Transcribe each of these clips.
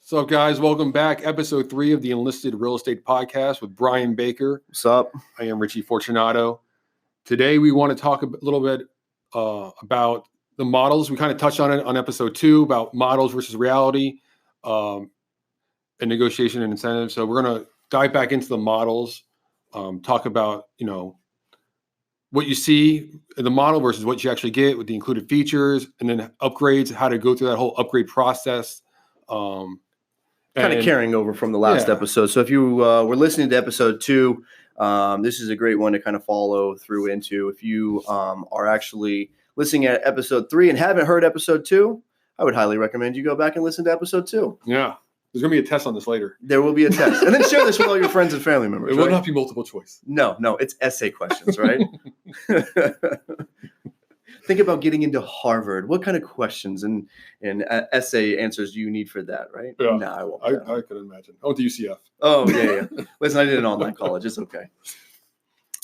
So, guys, welcome back. Episode 3 of the Enlisted Real Estate Podcast with Brian Baker. What's up? I am Richie Fortunato. Today, we want to talk a little bit about the models. We kind of touched on it on episode 2 about models versus reality and negotiation and incentives. So, we're going to dive back into the models, talk about, what you see in the model versus what you actually get with the included features, and then upgrades, how to go through that whole upgrade process. Kind of carrying over from the last episode. So if you were listening to episode 2, this is a great one to kind of follow through into. If you are actually listening at episode 3 and haven't heard episode 2, I would highly recommend you go back and listen to episode 2. Yeah. There's going to be a test on this later. There will be a test. And then share this with all your friends and family members. It will not be multiple choice. No, it's essay questions, right? Think about getting into Harvard. What kind of questions and essay answers do you need for that, right? Yeah. No, I won't. I could imagine. I went to UCF. Oh, yeah. Listen, I did an online college. It's okay.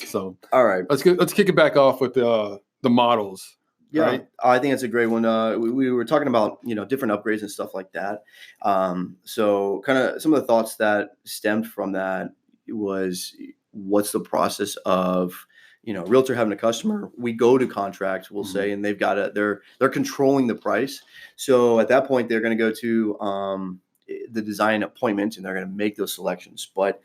So, all right. Let's kick it back off with the models. Yeah, right? I think it's a great one. We were talking about, different upgrades and stuff like that. So kind of some of the thoughts that stemmed from that was, what's the process of, realtor having a customer, we go to contract, we'll say, and they've got they're controlling the price. So at that point, they're going to go to the design appointment and they're going to make those selections. But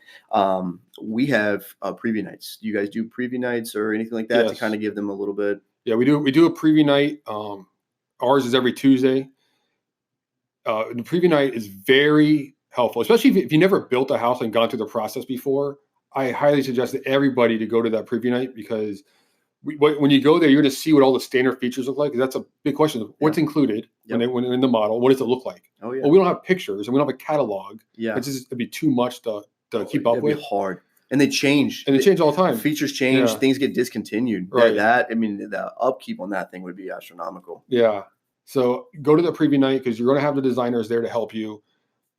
we have preview nights. Do you guys do preview nights or anything like that to kind of give them a little bit? Yeah, we do a preview night. Ours is every Tuesday. The preview night is very helpful, especially if you never built a house and gone through the process before. I highly suggest to everybody to go to that preview night because when you go there, you're going to see what all the standard features look like. That's a big question. What's included when they're in the model? What does it look like? Oh, yeah. Well, we don't have pictures and we don't have a catalog. Yeah. It'd be too much to keep up with. It'd be hard. And they change. And they change all the time. Features change. Things get discontinued. Right. The upkeep on that thing would be astronomical. Yeah. So go to the preview night because you're going to have the designers there to help you.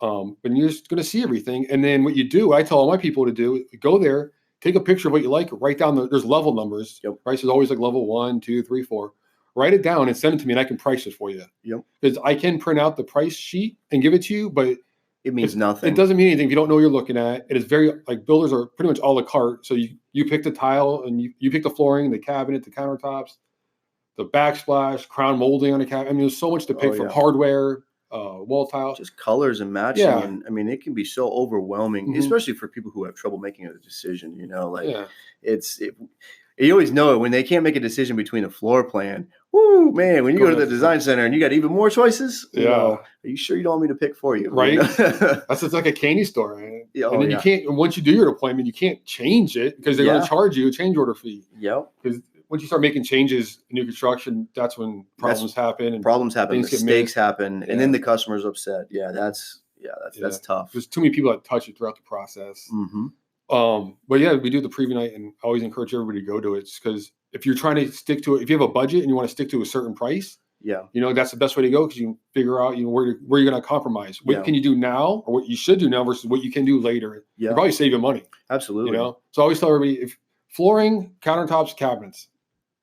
And you're just going to see everything. And then what you do, I tell all my people to do, go there, take a picture of what you like, write down there's level numbers. Yep. Price is always like level 1, 2, 3, 4. Write it down and send it to me and I can price it for you. Yep. Because I can print out the price sheet and give it to you, but it means nothing. It doesn't mean anything if you don't know what you're looking at. It is very, builders are pretty much a la carte. So you pick the tile and you pick the flooring, the cabinet, the countertops, the backsplash, crown molding on a cabinet. I mean, there's so much to pick from hardware, wall tile. Just colors and matching. Yeah. And it can be so overwhelming, especially for people who have trouble making a decision, you always know it when they can't make a decision between a floor plan. Woo, man, when you go to the design center and you got even more choices, are you sure you don't want me to pick for you? Right. That's just like a candy store. Right? And then you can't, once you do your appointment, you can't change it because they're going to charge you a change order fee. Yep. Because once you start making changes in new construction, that's when problems happen. And mistakes happen, and then the customer's upset. Yeah, that's tough. There's too many people that touch it throughout the process. Mm-hmm. But yeah, we do the preview night, and I always encourage everybody to go to it because if you're trying to stick to it, if you have a budget and you want to stick to a certain price, that's the best way to go because you can figure out where you're going to compromise. What can you do now, or what you should do now versus what you can do later? Yeah, probably save you money. Absolutely. So I always tell everybody if flooring, countertops, cabinets.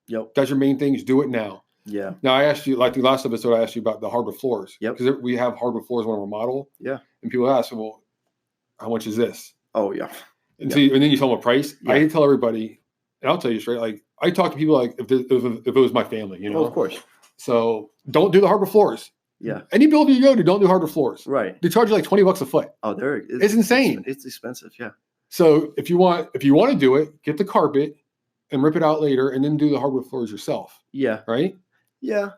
Yep. That's your main thing. Is do it now. Yeah. Now I asked you, like the last episode, I asked you about the hardwood floors. Yep. Because we have hardwood floors in one of our model. Yeah. And people ask, well, how much is this? Oh yeah. And so and then you tell them a price. Yeah. I tell everybody, and I'll tell you straight, like I talk to people like if it was my family, Oh, of course. So don't do the hardwood floors. Yeah. Any builder you go to, don't do hardwood floors. Right. They charge you like $20 a foot. Oh, it's insane. It's expensive. Yeah. So if you want to do it, get the carpet and rip it out later, and then do the hardwood floors yourself. Yeah. Right. Yeah.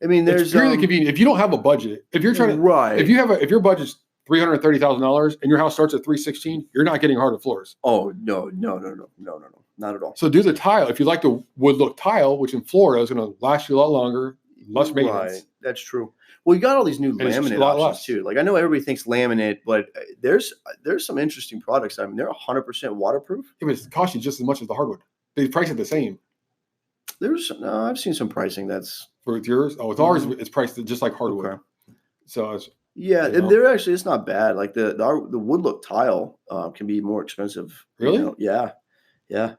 I mean, there's it's really convenient. If you don't have a budget, if you're trying to, if your budget's $330,000 and your house starts at $316,000, you're not getting hardwood floors. Oh no, not at all. So do the tile. If you like the wood look tile, which in Florida is going to last you a lot longer, less maintenance. Right. That's true. Well, you got all these new laminate options too. Like I know everybody thinks laminate, but there's some interesting products. I mean, they're 100% waterproof. It costs you just as much as the hardwood. They price it the same. I've seen some pricing that's for yours. Oh, with ours, it's priced just like hardwood. Okay. So it's they're actually it's not bad. Like the wood look tile can be more expensive. Really? Yeah.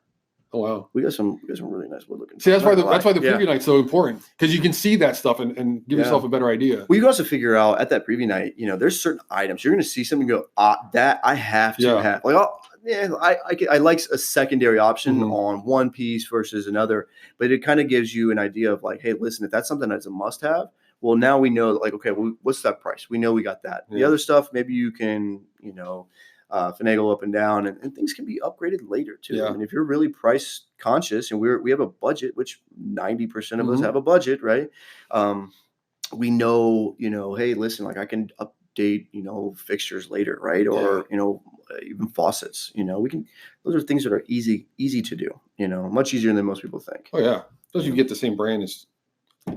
Oh wow. We got some really nice wood looking. See, that's why the preview night's so important, because you can see that stuff and give yourself a better idea. Well, you can also figure out at that preview night, there's certain items you're going to see something and go, that I have to have. Like, I like a secondary option on one piece versus another, but it kind of gives you an idea of like, hey, listen, if that's something that's a must have, well, now we know, like, okay, well, what's that price? We know we got that. The other stuff, maybe you can, finagle up and down, and things can be upgraded later too. I mean, if you're really price conscious, and we have a budget, which 90% of us have a budget, right? We know, hey, listen, like I can update, fixtures later, right? Or, even faucets, those are things that are easy to do, much easier than most people think. Oh yeah. Especially if you get the same brand,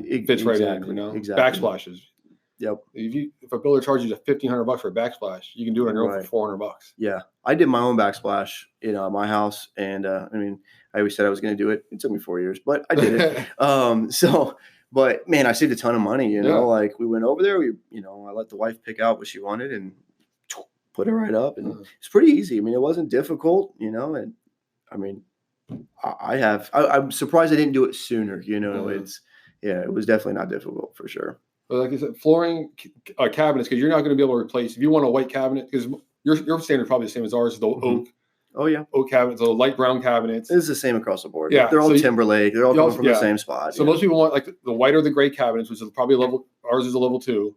it fits right in, Exactly. Backsplashes. Yep. If a builder charges you $1,500 for a backsplash, you can do it on your own for $400. Yeah. I did my own backsplash, at my house. And, I always said I was going to do it. It took me 4 years, but I did it. But man, I saved a ton of money, like we went over there, I let the wife pick out what she wanted and put it right up, and it's pretty easy. I mean, it wasn't difficult, and I mean, I'm surprised I didn't do it sooner, it was definitely not difficult for sure. But like I said, flooring cabinets, because you're not going to be able to replace, if you want a white cabinet, because your standard is probably the same as ours, the oak. Oh yeah, oak cabinets, the light brown cabinets. It's the same across the board. Yeah, they're all Timberlake. They're all coming from the same spot. So most people want like the white or the gray cabinets, which is probably level. Ours is a level 2.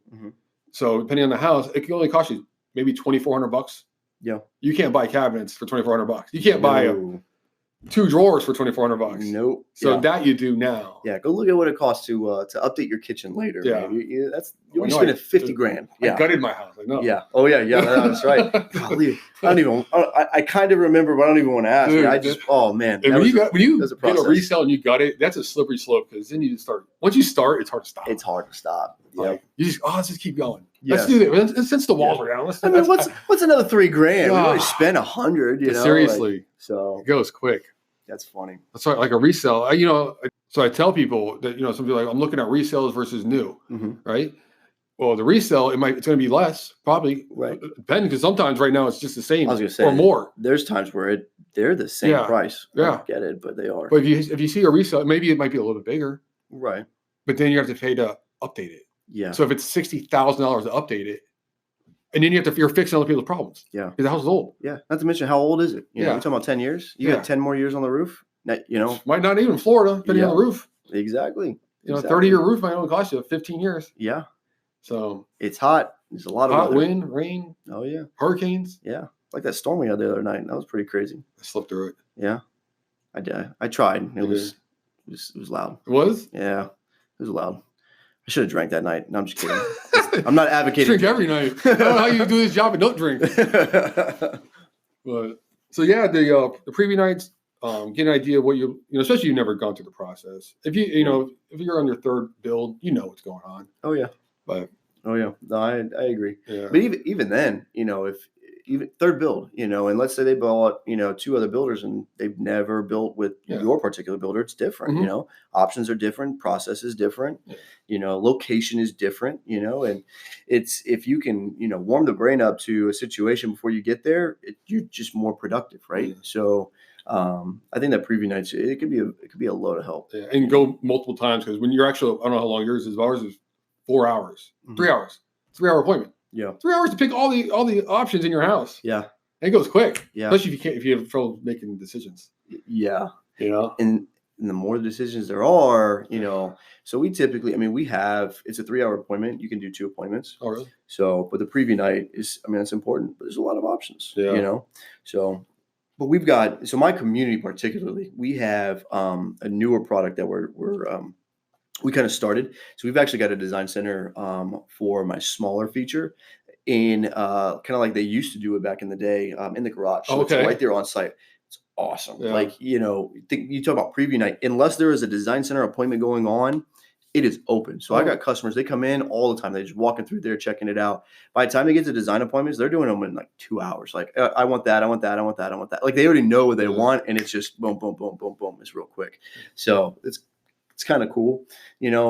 So depending on the house, it can only cost you maybe $2,400. Yeah, you can't buy cabinets for $2,400. You can't buy 2 drawers for $2,400. Nope. So that you do now. Yeah, go look at what it costs to update your kitchen later. Yeah, you'll be spending $50,000. Yeah, I gutted my house. I know. Yeah. Oh yeah. That's right. Golly, I kind of remember, but I don't even want to ask. Dude, oh man. When you get a resale and you gut it, that's a slippery slope, because then you just start. Once you start, it's hard to stop. It's hard to stop. Yeah. Like, you just let's just keep going. Let's do that. Since the walls are down, what's another $3,000? We already spent $100. Seriously. So it goes quick. That's funny. That's like a resale. So I tell people that, some people are like, I'm looking at resales versus new, right? Well, the resale, it's going to be less, probably. Right. Depending, because sometimes right now it's just the same. I was going to say, or more. There's times where they're the same price. I don't get it, but they are. But if you see a resale, maybe it might be a little bit bigger. Right. But then you have to pay to update it. Yeah. So if it's $60,000 to update it, and then you're fixing other people's problems. Yeah. Because the house is old. Yeah. Not to mention, how old is it? We're talking about 10 years. You got 10 more years on the roof. Might not even Florida, depending on the roof. Exactly. A 30-year roof might only cost you 15 years. Yeah. So it's hot. There's a lot of hot wind, rain. Oh yeah. Hurricanes. Yeah. Like that storm we had the other night. That was pretty crazy. I slept through it. Yeah. I did. I tried. It was loud. It was? Yeah. It was loud. I should have drank that night. No, I'm just kidding. I'm not advocating. Drink every night. I don't know how you do this job and don't drink. But so yeah, the preview nights, get an idea of what especially you've never gone through the process. If if you're on your third build, what's going on. Oh yeah. But no, I agree. Yeah. But even then, if even third build, and let's say they bought, 2 other builders and they've never built with your particular builder, it's different, options are different, process is different, location is different, and it's, if you can, warm the brain up to a situation before you get there, you're just more productive. Right. Yeah. So, I think that preview nights, it could be a load of help. Yeah. And go multiple times. Cause when you're actually, I don't know how long yours is, but ours is 4 hours, 3 hours, 3-hour appointment. Yeah. 3 hours to pick all the options in your house. Yeah. And it goes quick. Yeah. Especially if you have trouble making decisions. Yeah. And the more decisions there are, so we typically, it's a 3-hour appointment. You can do 2 appointments. Oh, really? So, but the preview night is, it's important, but there's a lot of options, so, but we've got, so my community particularly, we have a newer product that we kind of started. So we've actually got a design center for my smaller feature in kind of like they used to do it back in the day in the garage. So it's right there on site. It's awesome. Yeah. Like, you talk about preview night, unless there is a design center appointment going on, it is open. So I got customers, they come in all the time. They're just walking through there, checking it out. By the time they get to design appointments, they're doing them in like 2 hours. Like, I want that. I want that. I want that. I want that. Like they already know what they want. And it's just boom, boom, boom, boom, boom. It's real quick. So it's it's kind of cool. They're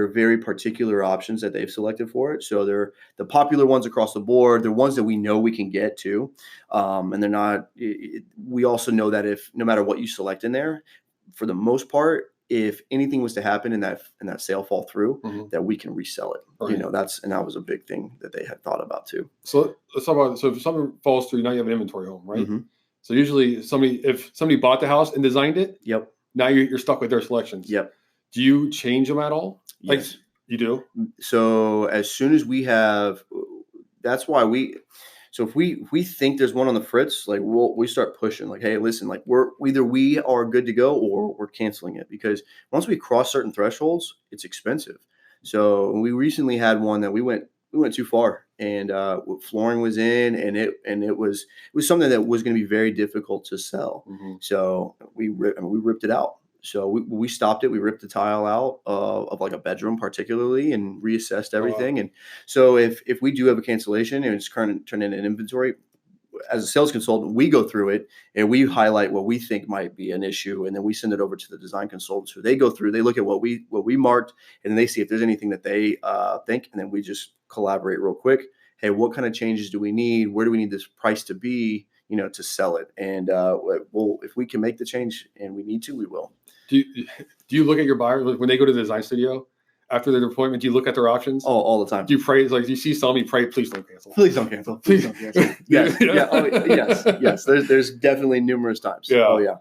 very particular options that they've selected for it. So they're the popular ones across the board. They're ones that we know we can get to. And they're not, we also know that if no matter what you select in there, for the most part, if anything was to happen and that sale fall through, that we can resell it. Right. That was a big thing that they had thought about too. So let's talk about, so if something falls through, now you have an inventory home, right? Mm-hmm. So usually if somebody bought the house and designed it, Yep. Now you're stuck with their selections. Yep. Do you change them at all? Yes. Like you do? So as soon as we have, that's why so if we think there's one on the fritz, like we start pushing, like, hey, listen, like we are good to go or we're canceling it, because once we cross certain thresholds, it's expensive. So we recently had one that we went too far, and flooring was in, and it was something that was going to be very difficult to sell. Mm-hmm. So we ripped it out. So we stopped it. We ripped the tile out of like a bedroom particularly and reassessed everything. And so if we do have a cancellation and it's turned in an inventory, as a sales consultant, we go through it and we highlight what we think might be an issue. And then we send it over to the design consultants who they go through, they look at what we marked, and then they see if there's anything that they think. And then we just collaborate real quick. Hey, what kind of changes do we need? Where do we need this price to be, to sell it? And if we can make the change and we need to, we will. Do you look at your buyer when they go to the design studio after their appointment? Do you look at their options? Oh, all the time. Do you pray? Like, do you see somebody pray? Please don't cancel. Please don't cancel. Please don't cancel. Yes. Yeah. Oh, yes. There's definitely numerous times. Yeah. Oh yeah.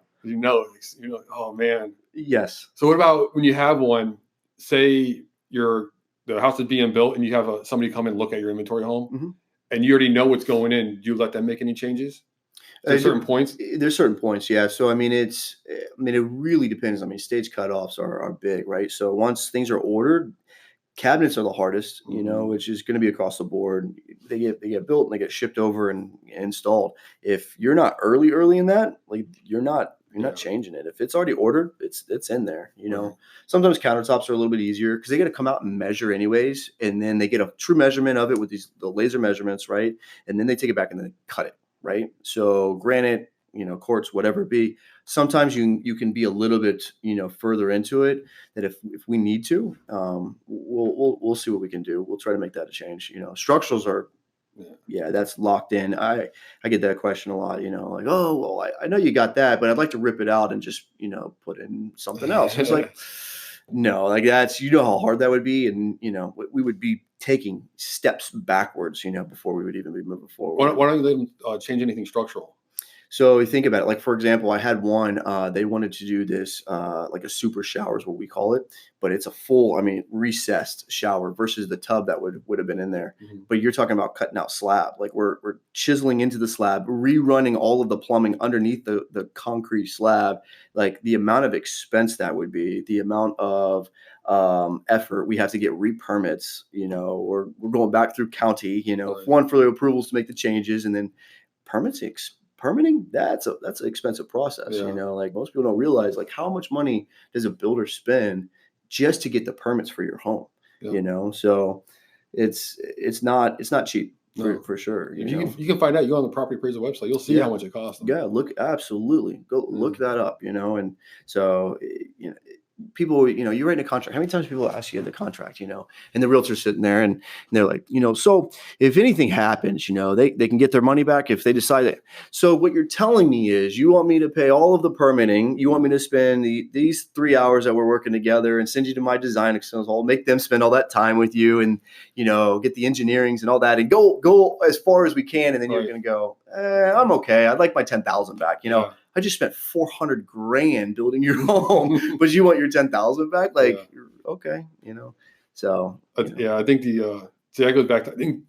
Oh man. Yes. So what about when you have one? Say the house is being built and you have somebody come and look at your inventory home, and you already know what's going in. Do you let them make any changes? There's certain points. There's certain points, yeah. So it really depends. Stage cutoffs are big, right? So once things are ordered, cabinets are the hardest, which is going to be across the board. They get built and they get shipped over and installed. If you're not early in that, like you're not changing it. If it's already ordered, it's in there. Sometimes countertops are a little bit easier because they got to come out and measure anyways, and then they get a true measurement of it with the laser measurements, right? And then they take it back and then they cut it. Right. So granite, quartz, whatever it be, sometimes you can be a little bit, further into it, that if we need to, we'll see what we can do. We'll try to make that a change. Structurals are, that's locked in. I get that question a lot, like, oh, well, I know you got that, but I'd like to rip it out and just, put in something else. It's like, no, like that's, how hard that would be. And, we would be taking steps backwards, before we would even be moving forward. Why don't you let them change anything structural? So you think about it, like, for example, I had one, they wanted to do this, like a super shower is what we call it, but it's a full, recessed shower versus the tub that would have been in there. Mm-hmm. But you're talking about cutting out slab, like we're chiseling into the slab, rerunning all of the plumbing underneath the concrete slab, like the amount of expense that would be, the amount of effort we have to get re-permits, we're going back through county, right. One for the approvals to make the changes, and then permitting, that's an expensive process. Yeah. Like most people don't realize, like, how much money does a builder spend just to get the permits for your home? Yeah. So it's not cheap. No. For sure. You can find out. You go on the property appraiser website, you'll see how much it costs. Yeah, absolutely. Go look that up. And so people, you're writing a contract. How many times people ask you the contract, and the realtor's sitting there and they're like, so if anything happens, they can get their money back if they decide that. So what you're telling me is you want me to pay all of the permitting. You want me to spend these 3 hours that we're working together and send you to my design consultant, make them spend all that time with you and, get the engineerings and all that and go as far as we can. And then You're going to go, I'm okay. I'd like my 10,000 back. I just spent $400,000 building your home, but you want your 10,000 back? Like, okay, So I think that goes back to, I think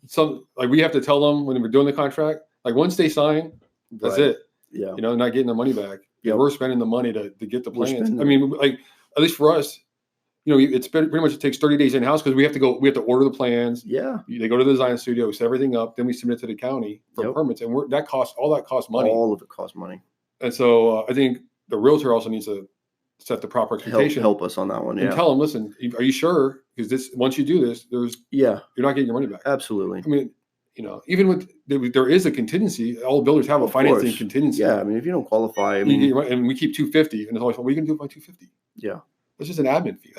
we have to tell them when we're doing the contract, like once they sign, that's it. Yeah, they're not getting their money back. Yep. We're spending the money to get the plans. Like at least for us, it's pretty much, it takes 30 days in house because we have to order the plans. Yeah, they go to the design studio, we set everything up, then we submit it to the county for permits, and all that costs money. All of it costs money. And so I think the realtor also needs to set the proper expectation. Help us on that one. And tell them, listen, are you sure? Because once you do this, you're not getting your money back. Absolutely. even with there is a contingency. All builders have a financing contingency. Yeah, I mean, if you don't qualify, and we keep $250, and it's always, what are you going to do by $250? Yeah, it's just an admin fee.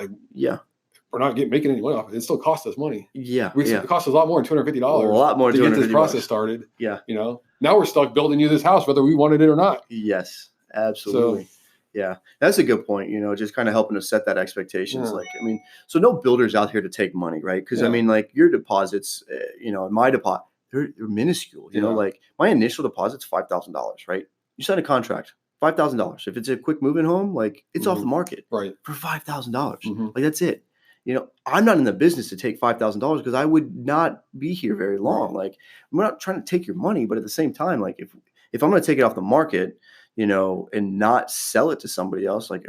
We're not making any money off it. It still costs us money. It costs us a lot more than $250. A lot more to get this process started. Yeah, now we're stuck building you this house, whether we wanted it or not. Yes, absolutely. So, yeah, that's a good point. Just kind of helping to set that expectations. So no builders out here to take money, right? Because your deposits, my deposit, they're minuscule. My initial deposit's $5,000, right? You sign a contract, $5,000. If it's a quick move-in home, it's off the market, right, for $5,000. That's it. I'm not in the business to take $5,000 because I would not be here very long. I'm not trying to take your money, but at the same time, if I'm going to take it off the market, and not sell it to somebody else, I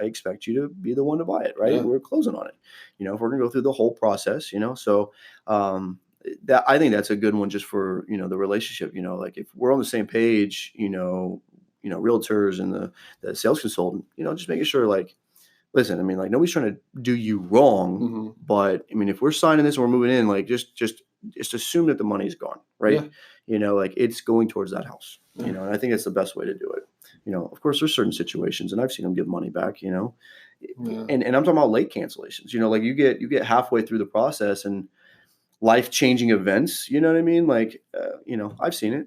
expect you to be the one to buy it, right? Yeah. We're closing on it. If we're going to go through the whole process, so that I think that's a good one just for, the relationship, if we're on the same page, realtors and the sales consultant, just making sure listen, nobody's trying to do you wrong, but if we're signing this and we're moving in, just assume that the money's gone, right? Yeah. It's going towards that house, and I think it's the best way to do it. Of course there's certain situations, and I've seen them give money back, and I'm talking about late cancellations, you get halfway through the process and life-changing events, you know what I mean? I've seen it,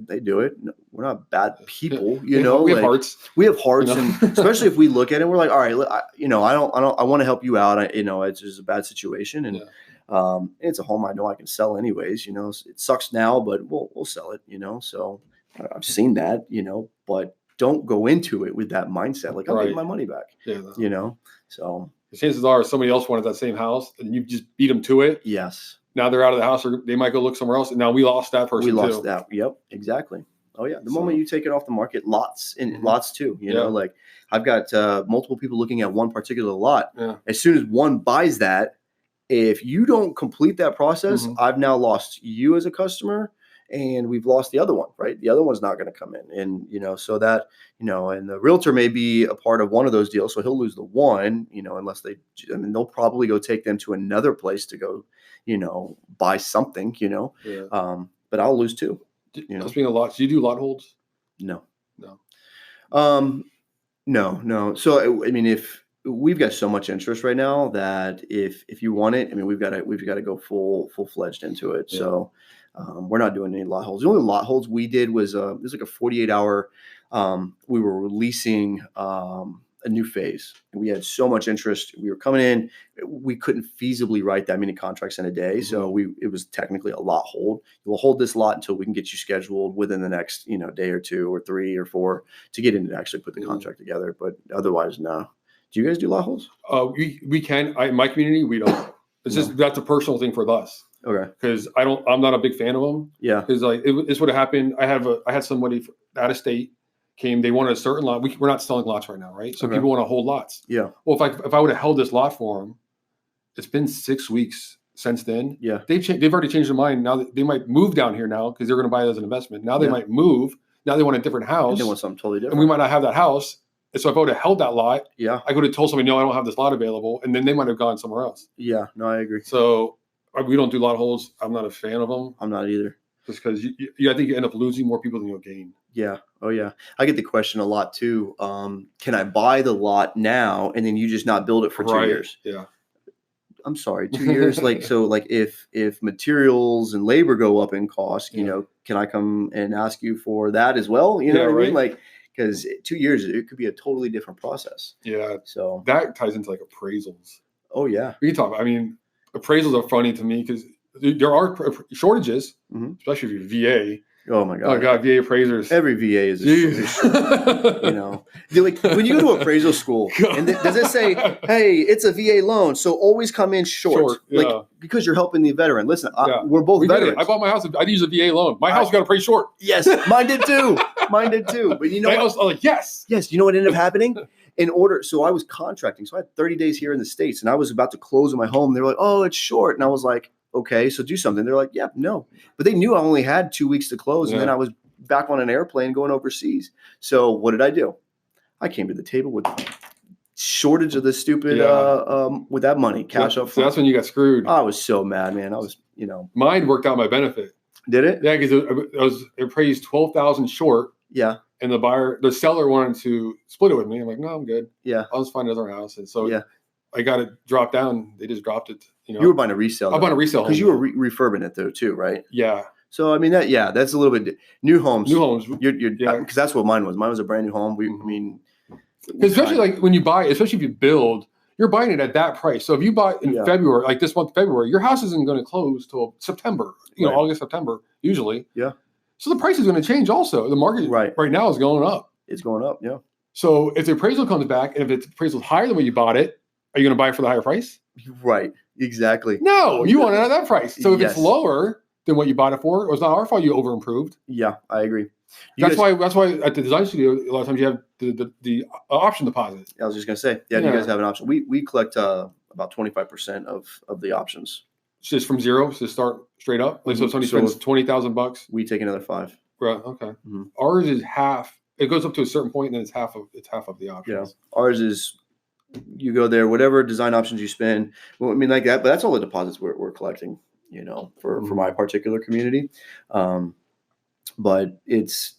they do it. We're not bad people, we have hearts. We have hearts, and especially if we look at it, we're like, all right, I want to help you out. It's just a bad situation, and it's a home I know I can sell anyways, it sucks now, but we'll sell it, so I've seen that, but don't go into it with that mindset. I'm getting my money back, so chances are somebody else wanted that same house and you just beat them to it. Yes. Now they're out of the house, or they might go look somewhere else. And now we lost that person. We lost that. Yep. Exactly. Oh yeah. The moment you take it off the market, lots too, I've got multiple people looking at one particular lot. Yeah. As soon as one buys that, if you don't complete that process, I've now lost you as a customer, and we've lost the other one, right? The other one's not going to come in. And, so that, and the realtor may be a part of one of those deals. So he'll lose the one, unless they'll probably go take them to another place to go, buy something, but I'll lose two. Speaking of lots, do you do lot holds? No. No. So, if we've got so much interest right now that if you want it, we've got to go full-fledged into it. Yeah. So, we're not doing any lot holds. The only lot holds we did was it was like a 48-hour. We were releasing a new phase, and we had so much interest. We were coming in. We couldn't feasibly write that many contracts in a day, so it was technically a lot hold. We'll hold this lot until we can get you scheduled within the next day or two or 3 or 4 to get in and actually put the contract together. But otherwise, no. Do you guys do lot holds? We can. In my community, we don't. It's just that's a personal thing for us. Okay. Because I'm not a big fan of them. Yeah. Because it's what happened. I had somebody out of state came. They wanted a certain lot. We're not selling lots right now, right? So people want to hold lots. Yeah. Well, if I would have held this lot for them, it's been 6 weeks since then. Yeah. They've already changed their mind. Now they might move down here now because they're going to buy it as an investment. Now they might move. Now they want a different house. And they want something totally different. And we might not have that house. And so if I would have held that lot, I could have told somebody, no, I don't have this lot available, and then they might have gone somewhere else. Yeah. No, I agree. So we don't do lot holds. I'm not a fan of them. I'm not either. Just because I think you end up losing more people than you'll gain. Yeah. Oh, yeah. I get the question a lot too. Can I buy the lot now and then you just not build it for 2 years? Yeah. I'm sorry, 2 years. If materials and labor go up in cost, can I come and ask you for that as well? You know what I mean? Because 2 years, it could be a totally different process. Yeah. So that ties into appraisals. Oh yeah. We can talk. Appraisals are funny to me because there are shortages, especially if you're VA. Oh my God. Oh God, VA appraisers. Every VA is a shortage. When you go to appraisal school, and does it say, "Hey, it's a VA loan, so always come in short"? Because you're helping the veteran. Listen, we're both veterans. I bought my house. I use a VA loan. My house got appraised short. Yes, mine did too. But you know what? I was like, yes. You know what ended up happening? So I was contracting. So I had 30 days here in the States, and I was about to close on my home. They were like, "Oh, it's short," and I was like, "Okay, so do something." They're like, "Yeah, no," but they knew I only had 2 weeks to close, and then I was back on an airplane going overseas. So what did I do? I came to the table with shortage of this stupid with that money, cash up front. So that's when you got screwed. I was so mad, man. I was Mine worked out my benefit. Did it? Yeah, because it appraised 12,000 short. Yeah. And the seller wanted to split it with me. I'm like, no, I'm good. Yeah. I'll just find another house. And so I got it dropped down. They just dropped it. You were buying a resale. I bought a resale because you were refurbing it though too, right? Yeah. So I mean that's a little bit new homes. You're because that's what mine was. Mine was a brand new home. Especially like when you buy, especially if you build, you're buying it at that price. So if you buy in February, like this month, February, your house isn't going to close till September. August, September usually. Yeah. So the price is going to change also. The market right now is going up. It's going up, yeah. So if the appraisal comes back, and if the appraisal is higher than what you bought it, are you going to buy it for the higher price? Right, exactly. No, you want it at that price. So if it's lower than what you bought it for, it's not our fault you over-improved. Yeah, I agree. That's why at the design studio, a lot of times you have the option deposit. I was just going to say, you guys have an option. We collect about 25% of the options. Just from zero to start straight up? Like, so if somebody spends $20,000, we take another 5. Right. Okay. Mm-hmm. Ours is half. It goes up to a certain point, and then it's half of the options. Yeah. Ours is you go there, whatever design options you spend. Well, I mean, like that, but that's all the deposits we're collecting. For my particular community. But it's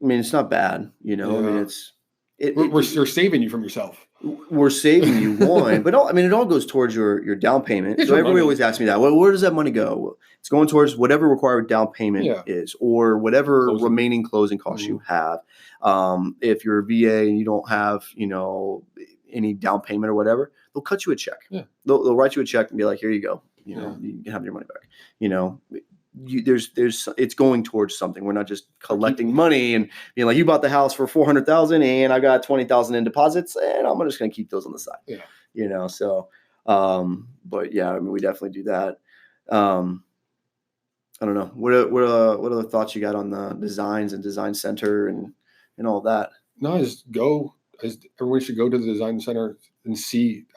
not bad. I mean, we're saving you from yourself. We're saving you one, but it all goes towards your down payment. So everybody always asks me that. Well, where does that money go? It's going towards whatever required down payment is, or whatever remaining closing costs you have. If you're a VA and you don't have, any down payment or whatever, they'll cut you a check. Yeah. They'll write you a check and be like, here you go. You can have your money back. It's going towards something. We're not just collecting money and being like, you bought the house for $400,000 and I got $20,000 in deposits and I'm just going to keep those on the side. Yeah. So, but yeah, I mean, we definitely do that. I don't know. What other thoughts you got on the designs and design center and all that? No, everyone should go to the design center and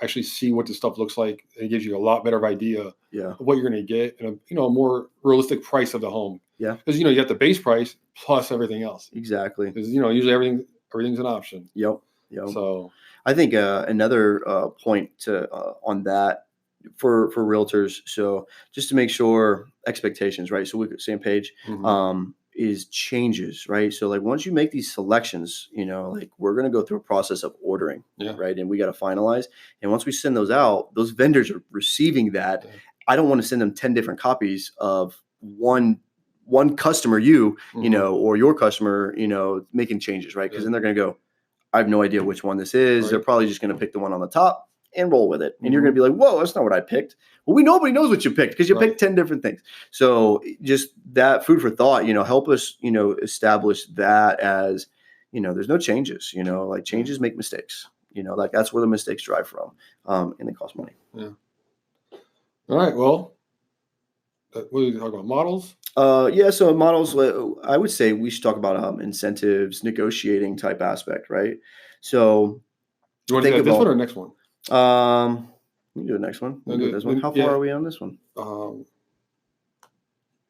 actually see what the stuff looks like. It gives you a lot better idea of what you're going to get and a more realistic price of the home. Yeah. Because, you got the base price plus everything else. Exactly. Because, usually everything's an option. Yep. So I think another point on that for realtors. So just to make sure expectations, right? So we're same page. Mm-hmm. Is changes, right? So like once you make these selections, like we're going to go through a process of ordering, right? And we got to finalize. And once we send those out, those vendors are receiving that. Yeah. I don't want to send them 10 different copies of one customer, or your customer, making changes, right? Because then they're going to go, I have no idea which one this is. Right. They're probably just going to pick the one on the top and roll with it. And you're going to be like, whoa, that's not what I picked. Well, nobody knows what you picked because you picked 10 different things. So just that food for thought, help us, establish that as, there's no changes, like changes make mistakes, like that's where the mistakes drive from. And they cost money. Yeah. All right. Well, what are we talking about? Models? So models, I would say we should talk about incentives, negotiating type aspect, right? So you want to do this one or next one? We can do the next one. We'll do this one. How far are we on this one?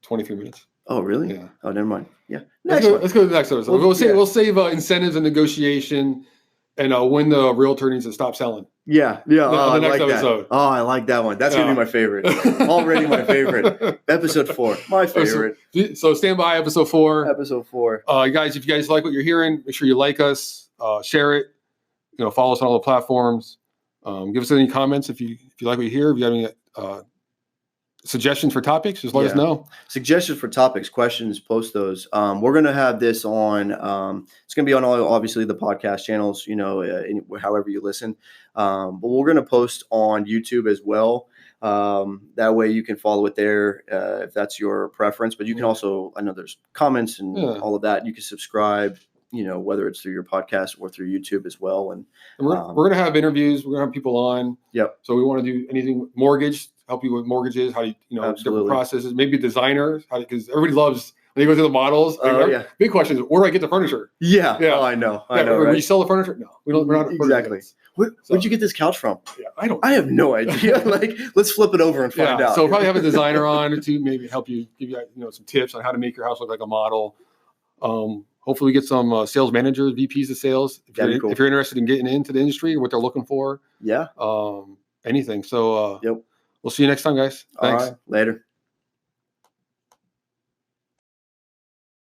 23 minutes. Oh, really? Yeah. Oh, never mind. Yeah. Let's go to the next episode. We'll save incentives and negotiation and when the realtor needs to stop selling. Yeah. The next episode. Oh, I like that one. That's going to be my favorite. Already my favorite. Episode 4. My favorite. So stand by episode 4. Episode 4. Guys, if you guys like what you're hearing, make sure you like us, share it, follow us on all the platforms. Give us any comments if you like what you hear. If you have any suggestions for topics, just let us know. Suggestions for topics, questions, post those. We're going to have this on, it's going to be on all, obviously, the podcast channels, however you listen. But we're going to post on YouTube as well. That way you can follow it there if that's your preference. But you can also, I know there's comments and all of that. You can subscribe, whether it's through your podcast or through YouTube as well. And we're going to have interviews. We're going to have people on. Yep. So we want to do anything mortgage, help you with mortgages, how do you, different processes, maybe designers, because everybody loves when they go through the models. Big question is, where do I get the furniture? Yeah. Oh, I know. Right? You sell the furniture? No, we're not. Exactly. Where'd you get this couch from? Yeah, I have no idea. Let's flip it over and find out. So we'll probably have a designer on to maybe help you, give you, some tips on how to make your house look like a model. Hopefully we get some sales managers, VPs of sales. If you're interested in getting into the industry, what they're looking for. Yeah. Anything. So, yep. We'll see you next time, guys. All Thanks. right, later.